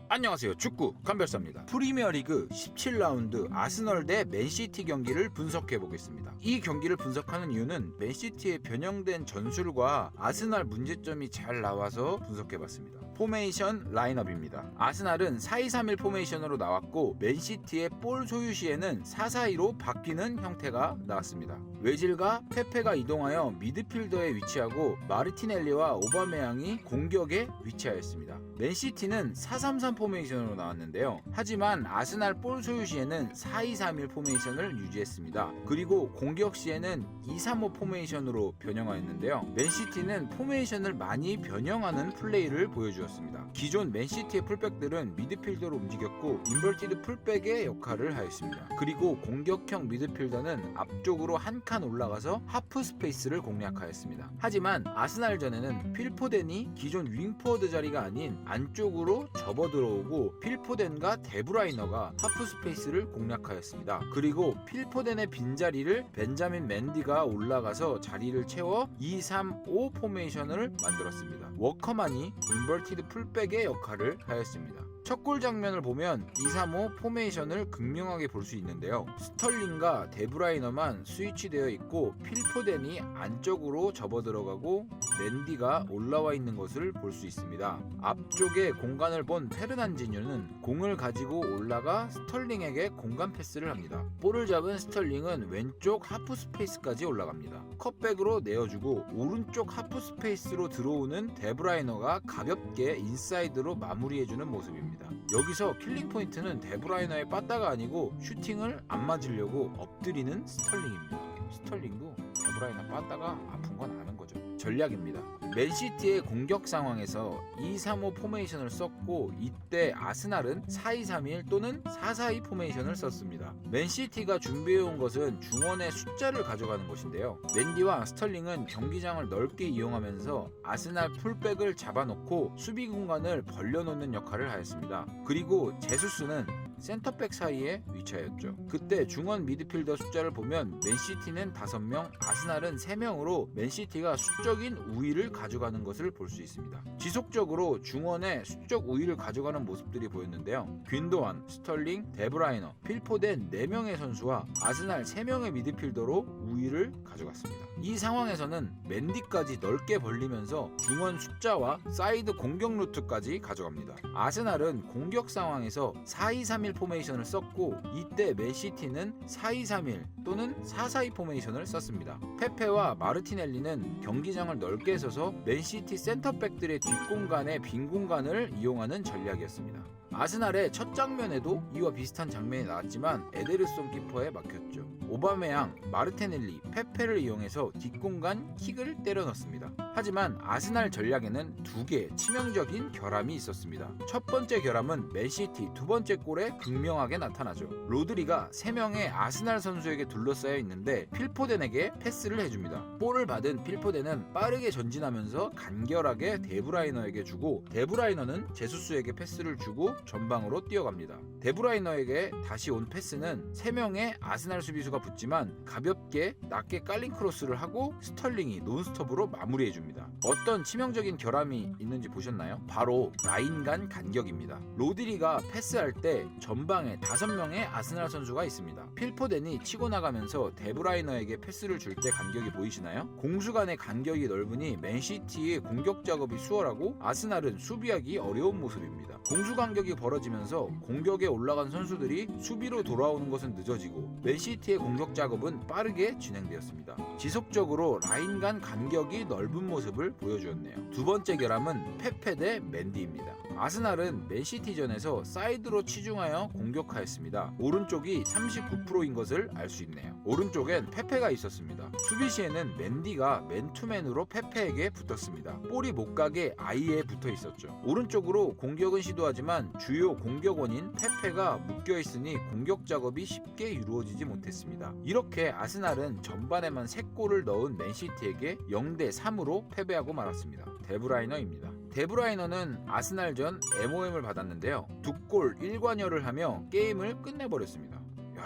안녕하세요. 축구 감별사입니다. 프리미어리그 17라운드 아스널 대 맨시티 경기를 분석해 보겠습니다. 이 경기를 분석하는 이유는 맨시티의 변형된 전술과 아스날 문제점이 잘 나와서 분석해 봤습니다. 포메이션 라인업입니다. 아스날은 4-2-3-1 포메이션으로 나왔고 맨시티의 볼 소유 시에는 4-4-2로 바뀌는 형태가 나왔습니다. 외질과 페페가 이동하여 미드필더에 위치하고 마르티넬리와 오바메양이 공격에 위치하였습니다. 맨시티는 4-3-3 포메이션으로 나왔는데요. 하지만 아스날 볼 소유 시에는 4-2-3-1 포메이션을 유지했습니다. 그리고 공격 시에는 2-3-5 포메이션으로 변형하였는데요. 맨시티는 포메이션을 많이 변형하는 플레이를 보여주었습니다. 기존 맨시티의 풀백들은 미드필더로 움직였고 인버티드 풀백의 역할을 하였습니다. 그리고 공격형 미드필더는 앞쪽으로 한 칸 올라가서 하프 스페이스를 공략하였습니다. 하지만 아스날전에는 필포덴이 기존 윙포워드 자리가 아닌 안쪽으로 접어 들어오고 필포덴과 데브라이너가 하프 스페이스를 공략하였습니다. 그리고 필포덴의 빈자리를 벤자민 맨디가 올라가서 자리를 채워 2-3-5 포메이션을 만들었습니다. 워커만이 인버티드 풀백의 역할을 하였습니다. 첫 골 장면을 보면 2-3-5 포메이션을 극명하게 볼 수 있는데요. 스털링과 데브라이너만 스위치되어 있고 필포덴이 안쪽으로 접어 들어가고 맨디가 올라와 있는 것을 볼 수 있습니다. 앞쪽에 공간을 본 페르난지뉴는 공을 가지고 올라가 스털링에게 공간 패스를 합니다. 볼을 잡은 스털링은 왼쪽 하프 스페이스까지 올라갑니다. 컷백으로 내어주고 오른쪽 하프 스페이스로 들어오는 데브라이너가 가볍게 인사이드로 마무리해주는 모습입니다. 여기서 킬링 포인트는 데브라이너의 빠따가 아니고 슈팅을 안 맞으려고 엎드리는 스털링입니다. 스털링도 데브라이너 빠따가 아픈 건 아는 거죠. 전략입니다. 맨시티의 공격 상황에서 2-3-5 포메이션을 썼고 이때 아스날은 4-2-3-1 또는 4-4-2 포메이션을 썼습니다. 맨시티가 준비해온 것은 중원의 숫자를 가져가는 것인데요. 맨디와 스털링은 경기장을 넓게 이용하면서 아스날 풀백을 잡아놓고 수비 공간을 벌려놓는 역할을 하였습니다. 그리고 제수스는 센터백 사이에 위치하였죠. 그때 중원 미드필더 숫자를 보면 맨시티는 5명, 아스날은 3명으로 맨시티가 수적인 우위를 가져가는 것을 볼 수 있습니다. 지속적으로 중원에 수적 우위를 가져가는 모습들이 보였는데요. 균도안, 스털링, 데브라이너, 필포덴 4명의 선수와 아스날 3명의 미드필더로 우위를 가져갔습니다. 이 상황에서는 맨디까지 넓게 벌리면서 중원 숫자와 사이드 공격 루트까지 가져갑니다. 아스날은 공격 상황에서 4-2-3-1 포메이션을 썼고 이때 맨시티는 4-2-3-1 또는 4-4-2 포메이션을 썼습니다. 페페와 마르티넬리는 경기장을 넓게 서서 맨시티 센터백들의 뒷공간의 빈 공간을 이용하는 전략이었습니다. 아스날의 첫 장면에도 이와 비슷한 장면이 나왔지만 에데르송 키퍼에 막혔죠. 오바메양, 마르티넬리, 페페를 이용해서 뒷공간 킥을 때려 넣습니다. 하지만 아스날 전략에는 2개의 치명적인 결함이 있었습니다. 첫 번째 결함은 맨시티 두 번째 골에 극명하게 나타나죠. 로드리가 3명의 아스날 선수에게 둘러싸여 있는데 필포덴에게 패스를 해줍니다. 볼을 받은 필포덴은 빠르게 전진하면서 간결하게 데브라이너에게 주고 데브라이너는 제수스에게 패스를 주고 전방으로 뛰어갑니다. 데브라이너에게 다시 온 패스는 3명의 아스날 수비수가 붙지만 가볍게 낮게 깔린 크로스를 하고 스털링이 논스톱으로 마무리해줍니다. 어떤 치명적인 결함이 있는지 보셨나요? 바로 라인 간 간격입니다. 로드리가 패스할 때 전방에 5명의 아스날 선수가 있습니다. 필포덴이 치고 나가면서 데브라이너에게 패스를 줄 때 간격이 보이시나요? 공수 간의 간격이 넓으니 맨시티의 공격 작업이 수월하고 아스날은 수비하기 어려운 모습입니다. 공수 간격이 벌어지면서 공격에 올라간 선수들이 수비로 돌아오는 것은 늦어지고 맨시티의 공격 작업은 빠르게 진행되었습니다. 지속적으로 라인 간 간격이 넓은 모습을 보여주었네요. 두 번째 결함은 페페 대 맨디입니다. 아스날은 맨시티전에서 사이드로 치중하여 공격하였습니다. 오른쪽이 39%인 것을 알 수 있네요. 오른쪽엔 페페가 있었습니다. 수비 시에는 맨디가 맨투맨으로 페페에게 붙었습니다. 볼이 못 가게 아이에 붙어 있었죠. 오른쪽으로 공격은 시도하지만 주요 공격원인 페페가 묶여 있으니 공격 작업이 쉽게 이루어지지 못했습니다. 이렇게 아스날은 전반에만 3골을 넣은 맨시티에게 0-3으로 패배하고 말았습니다. 데브라이너입니다. 데브라이너는 아스날전 MOM을 받았는데요. 2골 1관여를 하며 게임을 끝내버렸습니다.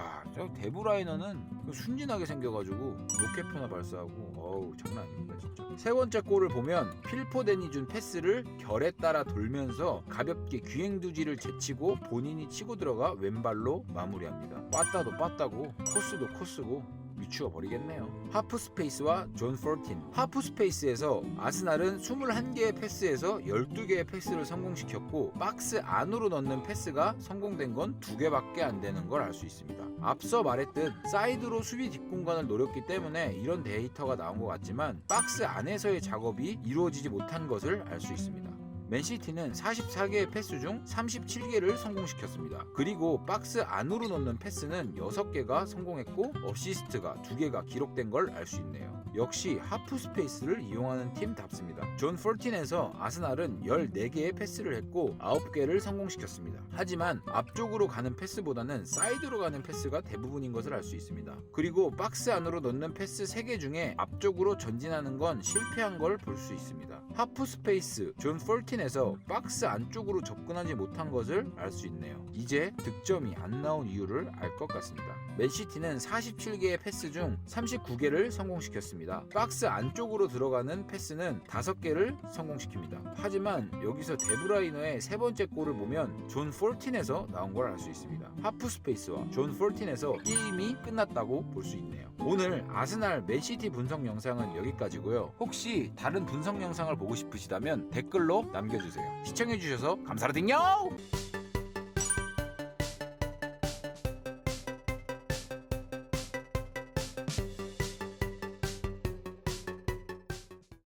야, 저 데브라이너는 순진하게 생겨가지고 로켓포나 발사하고 어우 장난 아닙니다 진짜. 세 번째 골을 보면 필포덴이 준 패스를 결에 따라 돌면서 가볍게 귀행두지를 제치고 본인이 치고 들어가 왼발로 마무리합니다. 빠따도 빠따고 코스도 코스고 미추어 버리겠네요. 하프스페이스와 존 포틴. 하프스페이스에서 아스날은 21개의 패스에서 12개의 패스를 성공시켰고 박스 안으로 넣는 패스가 성공된 건 2개밖에 안 되는 걸 알 수 있습니다. 앞서 말했듯 사이드로 수비 뒷공간을 노렸기 때문에 이런 데이터가 나온 것 같지만 박스 안에서의 작업이 이루어지지 못한 것을 알 수 있습니다. 맨시티는 44개의 패스 중 37개를 성공시켰습니다. 그리고 박스 안으로 넣는 패스는 6개가 성공했고 어시스트가 2개가 기록된 걸 알 수 있네요. 역시 하프 스페이스를 이용하는 팀답습니다. 존 포틴에서 아스날은 14개의 패스를 했고 9개를 성공시켰습니다. 하지만 앞쪽으로 가는 패스보다는 사이드로 가는 패스가 대부분인 것을 알 수 있습니다. 그리고 박스 안으로 넣는 패스 3개 중에 앞쪽으로 전진하는 건 실패한 걸 볼 수 있습니다. 하프 스페이스 존 포틴에서 박스 안쪽으로 접근하지 못한 것을 알 수 있네요. 이제 득점이 안 나온 이유를 알 것 같습니다. 맨시티는 47개의 패스 중 39개를 성공시켰습니다. 박스 안쪽으로 들어가는 패스는 5개를 성공시킵니다. 하지만 여기서 데브라이너의 세 번째 골을 보면 존 포틴에서 나온 걸 알 수 있습니다. 하프 스페이스와 존 포틴에서 게임이 끝났다고 볼 수 있네요. 오늘 아스날 맨시티 분석 영상은 여기까지고요. 혹시 다른 분석 영상을 보고 싶으시다면 댓글로 남겨주세요. 시청해주셔서 감사드립니다.